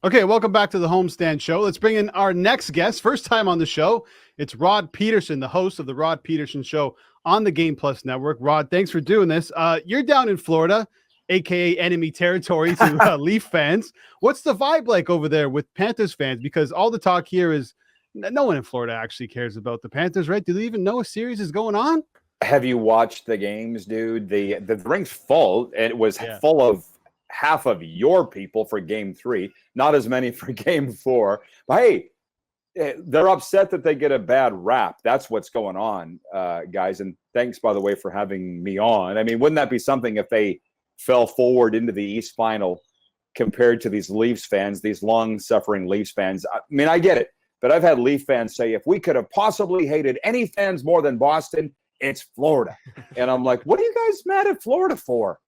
Okay, welcome back to the Homestand Show. Let's bring in our next guest. First time on the show, it's Rod Pedersen, the host of the Rod Pedersen Show on the Game Plus Network. Rod, thanks for doing this. You're down in Florida, aka enemy territory to Leaf fans. What's the vibe like over there with Panthers fans? Because all the talk here is no one in Florida actually cares about the Panthers, right? Do they even know a series is going on? Have you watched the games, dude? The rink's full. It was full of half of your people for game 3, not as many for game 4. But hey, they're upset that they get a bad rap. That's what's going on, guys. And thanks, by the way, for having me on. I mean, wouldn't that be something if they fell forward into the East Final compared to these Leafs fans, these long-suffering Leafs fans? I mean, I get it. But I've had Leaf fans say, if we could have possibly hated any fans more than Boston, it's Florida. And I'm like, what are you guys mad at Florida for?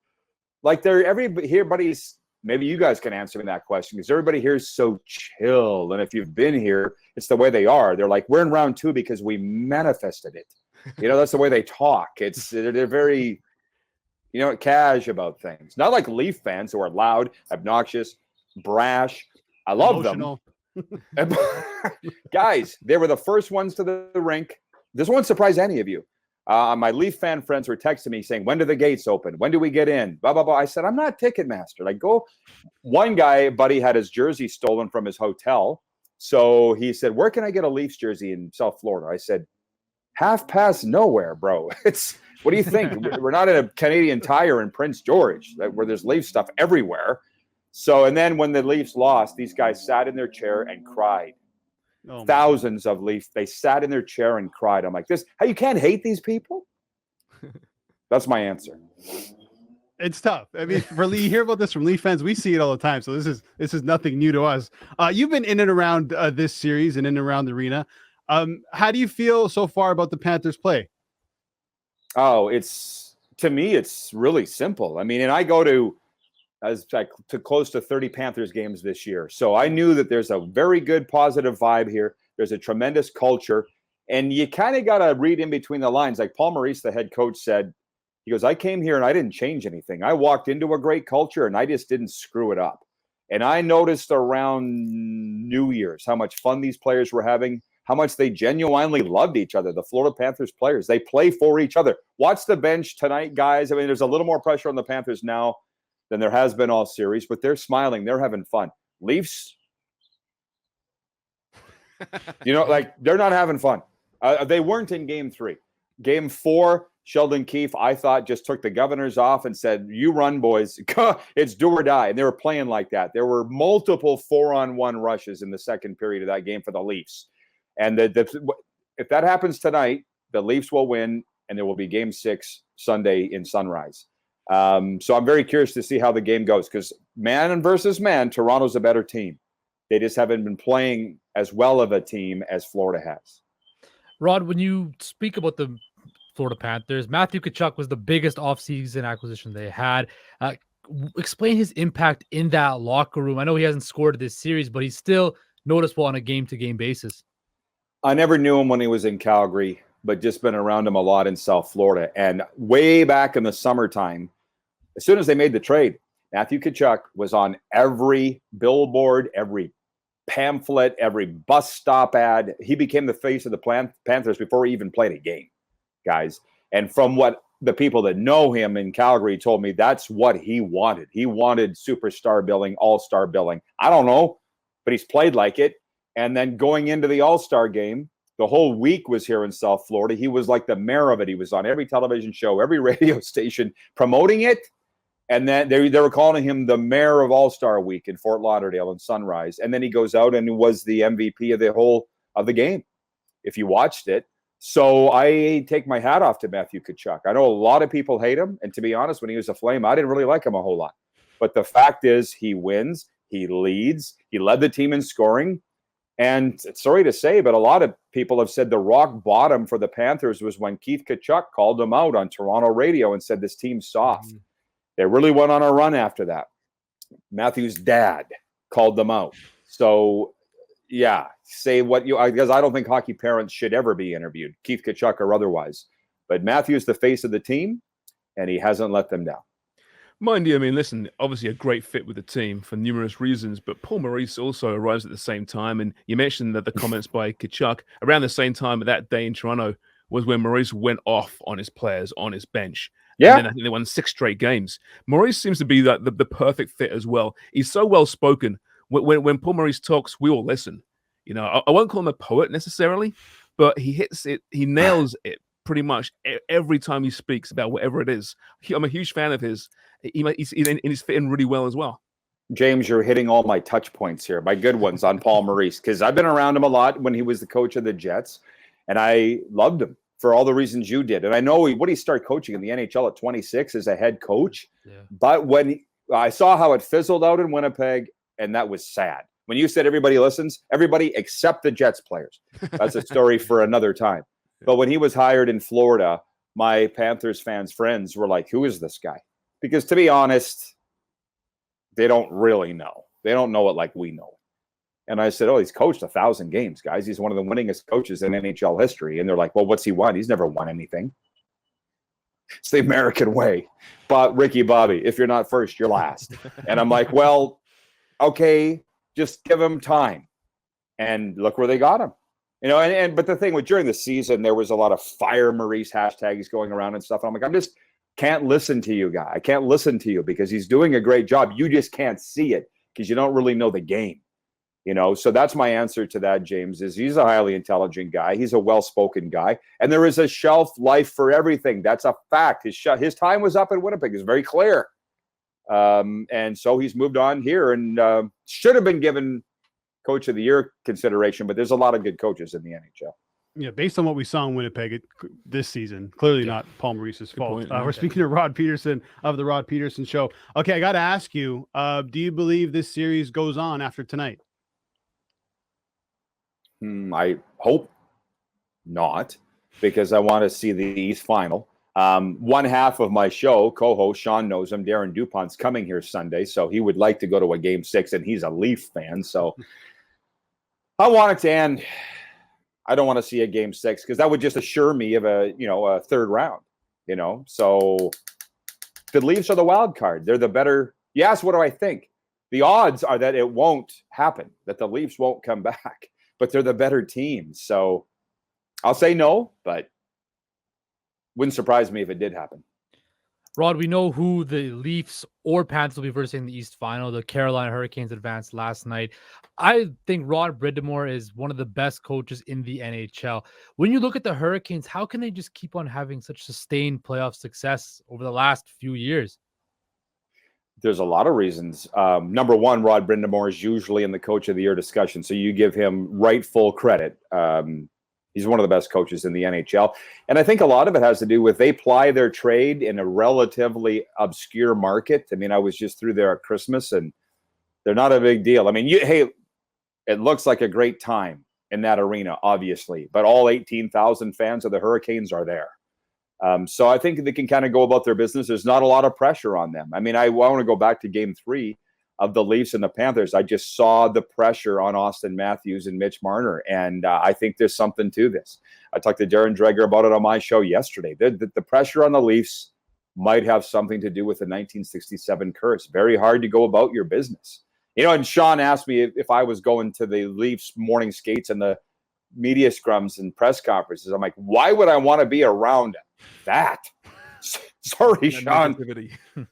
Like, everybody's, maybe you guys can answer me that question, because everybody here is so chill. And if you've been here, it's the way they are. They're like, we're in round 2 because we manifested it. That's the way they talk. They're very, cash about things. Not like Leaf fans who are loud, obnoxious, brash. I love them. Guys, they were the first ones to the rink. This won't surprise any of you. My Leaf fan friends were texting me saying, when do the gates open? When do we get in? Blah, blah, blah. I said, I'm not Ticketmaster. Like, go. One guy, buddy, had his jersey stolen from his hotel. So he said, where can I get a Leafs jersey in South Florida? I said, half past nowhere, bro. What do you think? We're not in a Canadian Tire in Prince George, where there's Leaf stuff everywhere. So, and then when the Leafs lost, these guys sat in their chair and cried. Thousands of Leafs, they sat in their chair and cried. I'm like, how you can't hate these people? That's my answer. It's tough. I mean, you hear about this from Leaf fans. We see it all the time. So this is nothing new to us. You've been in and around this series and in and around the arena. How do you feel so far about the Panthers' play? Oh, to me, it's really simple. I mean, and I go to close to 30 Panthers games this year. So I knew that there's a very good positive vibe here. There's a tremendous culture. And you kind of got to read in between the lines. Like Paul Maurice, the head coach, said, he goes, I came here and I didn't change anything. I walked into a great culture and I just didn't screw it up. And I noticed around New Year's how much fun these players were having, how much they genuinely loved each other. The Florida Panthers players, they play for each other. Watch the bench tonight, guys. I mean, there's a little more pressure on the Panthers now than there has been all series, but they're smiling. They're having fun. Leafs, they're not having fun. They weren't in game 3. Game 4, Sheldon Keefe, I thought, just took the governors off and said, you run, boys. It's do or die. And they were playing like that. There were multiple 4-on-1 rushes in the second period of that game for the Leafs. And if that happens tonight, the Leafs will win, and there will be game 6 Sunday in Sunrise. So I'm very curious to see how the game goes, because man versus man, Toronto's a better team. They just haven't been playing as well of a team as Florida has. Rod, when you speak about the Florida Panthers, Matthew Tkachuk was the biggest offseason acquisition they had. Explain his impact in that locker room. I know he hasn't scored this series, but he's still noticeable on a game-to-game basis. I never knew him when he was in Calgary, but just been around him a lot in South Florida. And way back in the summertime, as soon as they made the trade, Matthew Tkachuk was on every billboard, every pamphlet, every bus stop ad. He became the face of the Panthers before he even played a game, guys. And from what the people that know him in Calgary told me, that's what he wanted. He wanted superstar billing, all-star billing. I don't know, but he's played like it. And then going into the all-star game, the whole week was here in South Florida. He was like the mayor of it. He was on every television show, every radio station promoting it. And then they were calling him the mayor of All-Star Week in Fort Lauderdale and Sunrise. And then he goes out and was the MVP of the game, if you watched it. So I take my hat off to Matthew Tkachuk. I know a lot of people hate him. And to be honest, when he was a Flame, I didn't really like him a whole lot. But the fact is, he wins, he leads, he led the team in scoring. And sorry to say, but a lot of people have said the rock bottom for the Panthers was when Keith Tkachuk called them out on Toronto radio and said this team's soft. Mm-hmm. They really went on a run after that. Matthew's dad called them out. So, yeah, say what you – because I don't think hockey parents should ever be interviewed, Keith Tkachuk or otherwise. But Matthew's the face of the team, and he hasn't let them down. Mind you, I mean, listen, obviously a great fit with the team for numerous reasons, but Paul Maurice also arrives at the same time. And you mentioned that the comments by Tkachuk around the same time that day in Toronto was when Maurice went off on his players on his bench. Yeah. And then I think they won 6 straight games. Maurice seems to be the perfect fit as well. He's so well spoken. When Paul Maurice talks, we all listen. You know, I won't call him a poet necessarily, but he hits it, he nails it pretty much every time he speaks about whatever it is. I'm a huge fan of his. He's fitting really well as well. James, you're hitting all my touch points here, my good ones on Paul Maurice, because I've been around him a lot when he was the coach of the Jets, and I loved him for all the reasons you did. And I know what he started coaching in the NHL at 26 as a head coach, but when I saw how it fizzled out in Winnipeg, and that was sad. When you said everybody listens, everybody except the Jets players. That's a story for another time. But when he was hired in Florida, my Panthers fans' friends were like, who is this guy? Because to be honest, they don't really know. They don't know it like we know. And I said, oh, he's coached 1,000 games, guys. He's one of the winningest coaches in NHL history. And they're like, well, what's he won? He's never won anything. It's the American way. But Ricky Bobby, if you're not first, you're last. And I'm like, well, okay, just give him time. And look where they got him. You know, but the thing with during the season, there was a lot of fire Maurice hashtags going around and stuff. And I'm like, I'm just can't listen to you, guy. I can't listen to you because he's doing a great job. You just can't see it because you don't really know the game. You know, so that's my answer to that, James, is he's a highly intelligent guy. He's a well-spoken guy. And there is a shelf life for everything. That's a fact. His time was up in Winnipeg. It's very clear. And so he's moved on here and should have been given Coach of the Year consideration, but there's a lot of good coaches in the NHL. Yeah, based on what we saw in Winnipeg this season, clearly not Paul Maurice's fault. We're speaking to Rod Pedersen of the Rod Pedersen Show. Okay, I got to ask you, do you believe this series goes on after tonight? I hope not, because I want to see the East Final. One half of my show, co-host, Sean knows him, Darren DuPont's coming here Sunday, so he would like to go to a Game 6, and he's a Leaf fan, so I want it to end. I don't want to see a Game 6 because that would just assure me of a third round, So the Leafs are the wild card. They're the better. You ask, what do I think? The odds are that it won't happen, that the Leafs won't come back, but they're the better team. So I'll say no, but wouldn't surprise me if it did happen. Rod, we know who the Leafs or Panthers will be versing in the East Final. The Carolina Hurricanes advanced last night. I think Rod Brind'Amour is one of the best coaches in the NHL. When you look at the Hurricanes, how can they just keep on having such sustained playoff success over the last few years? There's a lot of reasons. Number one, Rod Brind'Amour is usually in the Coach of the Year discussion, so you give him rightful credit. He's one of the best coaches in the NHL. And I think a lot of it has to do with they ply their trade in a relatively obscure market. I mean, I was just through there at Christmas, and they're not a big deal. I mean, it looks like a great time in that arena, obviously, but all 18,000 fans of the Hurricanes are there. So I think they can kind of go about their business. There's not a lot of pressure on them. I mean, I want to go back to Game 3 of the Leafs and the Panthers. I just saw the pressure on Austin Matthews and Mitch Marner, and I think there's something to this. I talked to Darren Dreger about it on my show yesterday. The pressure on the Leafs might have something to do with the 1967 curse. Very hard to go about your business. And Sean asked me if I was going to the Leafs morning skates and the media scrums and press conferences. I'm like, why would I want to be around that? Sorry, Sean.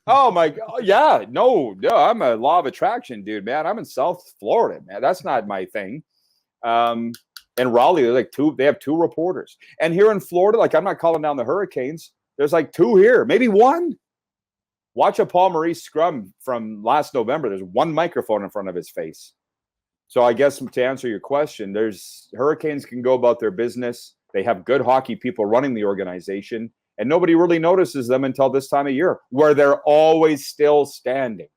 Oh my God. Yeah, no, I'm a law of attraction dude, man. I'm in South Florida, man. That's not my thing. And Raleigh, they have 2 reporters. And here in Florida, I'm not calling down the Hurricanes. There's 2 here, maybe 1. Watch a Paul Maurice scrum from last November. There's 1 microphone in front of his face. So I guess to answer your question, Hurricanes can go about their business. They have good hockey people running the organization. And nobody really notices them until this time of year, where they're always still standing.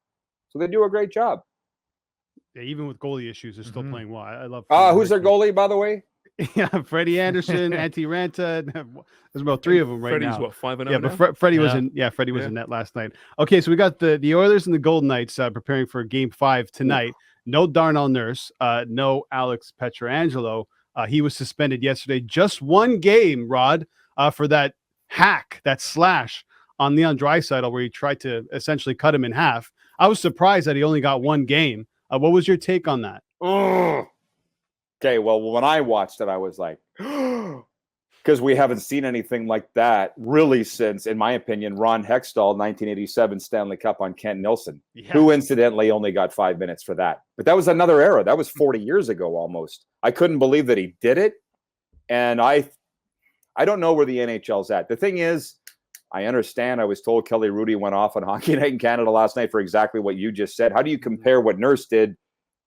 So they do a great job. Yeah, even with goalie issues, they're still playing well. I love. Who's their goalie, by the way? Yeah, Freddie Anderson, Antti Ranta. There's about 3 of them right Freddie's now. Freddie's 5-0 Yeah, now? but Freddie was in. Yeah, Freddie was in net last night. Okay, so we got the Oilers and the Golden Knights preparing for Game 5 tonight. No Darnell Nurse, no Alex Pietrangelo. He was suspended yesterday. Just 1 game, Rod, for that hack, that slash on Leon Draisaitl where he tried to essentially cut him in half. I was surprised that he only got one game. What was your take on that? Okay, well, when I watched it, I was like, because we haven't seen anything like that really since, in my opinion, Ron Hextall, 1987 Stanley Cup on Kent Nilsson, who incidentally only got 5 minutes for that. But that was another era. That was 40 years ago almost. I couldn't believe that he did it. And I don't know where the NHL's at. The thing is, I understand. I was told Kelly Rudy went off on Hockey Night in Canada last night for exactly what you just said. How do you compare what Nurse did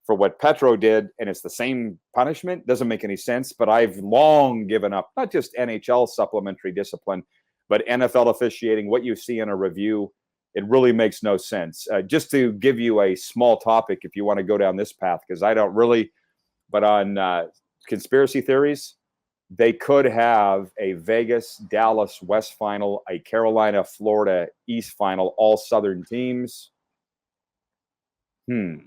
for what Petro did, and it's the same punishment? Doesn't make any sense. But I've long given up, not just NHL supplementary discipline, but NFL officiating. What you see in a review, it really makes no sense. Just to give you a small topic, if you want to go down this path, because I don't really, but on conspiracy theories, they could have a Vegas-Dallas West final, a Carolina-Florida East final, all Southern teams. That's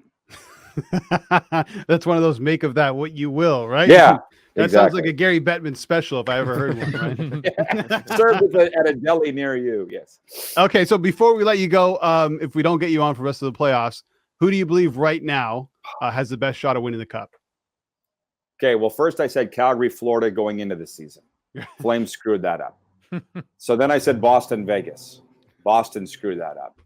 one of those make of that what you will, right? Yeah. That exactly. sounds like a Gary Bettman special if I ever heard one, right? Yeah. Served at a deli near you, yes. Okay, so before we let you go, if we don't get you on for the rest of the playoffs, who do you believe right now has the best shot of winning the Cup? Okay, well, first I said Calgary, Florida going into the season. Flames screwed that up. So then I said Boston, Vegas. Boston screwed that up.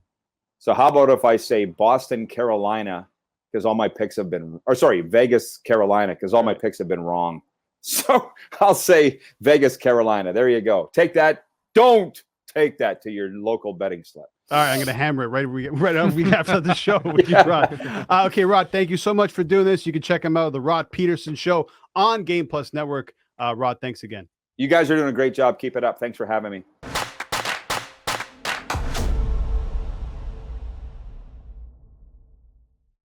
So how about if I say Boston, Carolina, because all my picks have been, or sorry, Vegas, Carolina, because all my picks have been wrong. So I'll say Vegas, Carolina. There you go. Take that. Don't take that to your local betting slip. All right, I'm going to hammer it right after the show with you, Rod. Okay, Rod, thank you so much for doing this. You can check him out, the Rod Pedersen Show on Game Plus Network. Rod, thanks again. You guys are doing a great job. Keep it up. Thanks for having me.